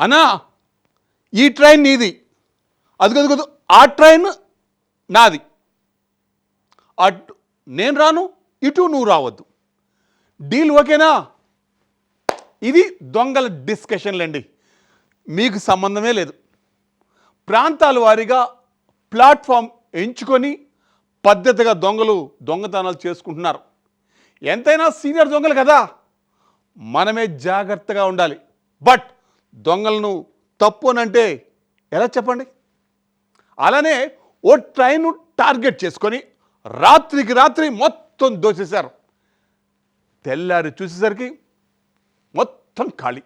అన్నా ఈ ట్రైన్ నీది, అది ఆ ట్రైన్ నాది, అటు నేను రాను, ఇటు నువ్వు రావద్దు, డీల్ ఓకేనా? ఇది దొంగల డిస్కషన్లండి, మీకు సంబంధమే లేదు. ప్రాంతాల వారీగా ప్లాట్ఫామ్ ఎంచుకొని పద్ధతిగా దొంగలు దొంగతనాలు చేసుకుంటున్నారు. ఎంతైనా సీనియర్ దొంగలు కదా, మనమే జాగ్రత్తగా ఉండాలి. బట్ దొంగలను తప్పు అనంటే ఎలా చెప్పండి? అలానే ఓ ట్రైన్ టార్గెట్ చేసుకొని రాత్రికి రాత్రి మొత్తం దోచేశారు. తెల్లారి చూసేసరికి మొత్తం ఖాళీ.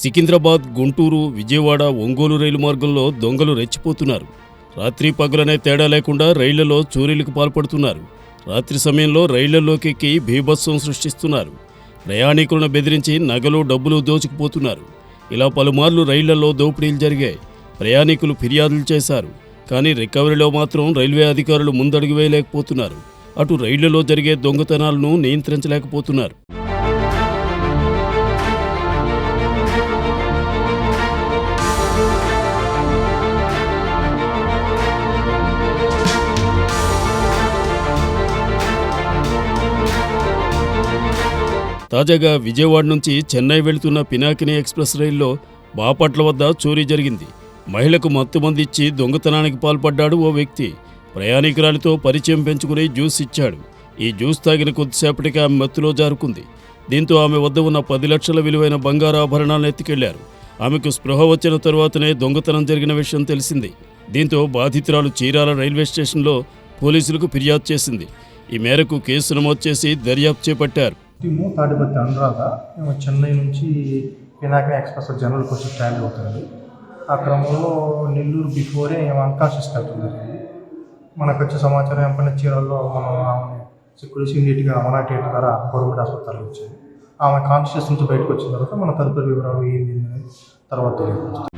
సికింద్రాబాద్, గుంటూరు, విజయవాడ, ఒంగోలు రైలు మార్గంలో దొంగలు రెచ్చిపోతున్నారు. రాత్రి పగలనే తేడా లేకుండా రైళ్లలో చోరీలకు పాల్పడుతున్నారు. రాత్రి సమయంలో రైళ్లలోకి ఎక్కి బీభత్సం సృష్టిస్తున్నారు. ప్రయాణికులను బెదిరించి నగలు, డబ్బులు దోచుకుపోతున్నారు. ఇలా పలుమార్లు రైళ్లలో దోపిడీలు జరిగాయి. ప్రయాణికులు ఫిర్యాదులు చేశారు. కానీ రికవరీలో మాత్రం రైల్వే అధికారులు ముందడుగు వేయలేకపోతున్నారు. అటు రైళ్లలో జరిగే దొంగతనాలను నియంత్రించలేకపోతున్నారు. తాజాగా విజయవాడ నుంచి చెన్నై వెళుతున్న పినాకిని ఎక్స్ప్రెస్ రైల్లో బాపట్ల వద్ద చోరీ జరిగింది. మహిళకు మత్తుమందు ఇచ్చి దొంగతనానికి పాల్పడ్డాడు ఓ వ్యక్తి. ప్రయాణికురాలితో పరిచయం పెంచుకుని జ్యూస్ ఇచ్చాడు. ఈ జ్యూస్ తాగిన కొద్దిసేపటికి ఆమె మత్తులో జారుకుంది. దీంతో ఆమె వద్ద ఉన్న 10 లక్షల విలువైన బంగారు ఆభరణాలను ఎత్తుకెళ్లారు. ఆమెకు స్పృహ వచ్చిన తరువాతనే దొంగతనం జరిగిన విషయం తెలిసింది. దీంతో బాధితురాలు చీరాల రైల్వే స్టేషన్లో పోలీసులకు ఫిర్యాదు చేసింది. ఈ మేరకు కేసు నమోదు చేసి దర్యాప్తు చేపట్టారు. తాడిపత్రి అనురాధ మేము చెన్నై నుంచి Pinakini express general coach travel అవుతుంది. ఆ క్రమంలో నెల్లూరు బిఫోరే అన్కాన్షియస్ వెళ్తుంది. మనకు వచ్చే సమాచారం ఎంపైన చీరాల్లో మనం ఆమె సెక్యూరిటీ ఇమీడియట్గా 108 ద్వారా గవర్నమెంట్ హాస్పిటల్కి వచ్చింది. ఆమె కాన్షియస్ నుంచి బయటకు వచ్చిన తర్వాత మన తదుపరి వివరాలు ఏంటి అనేది తర్వాత తెలియదు.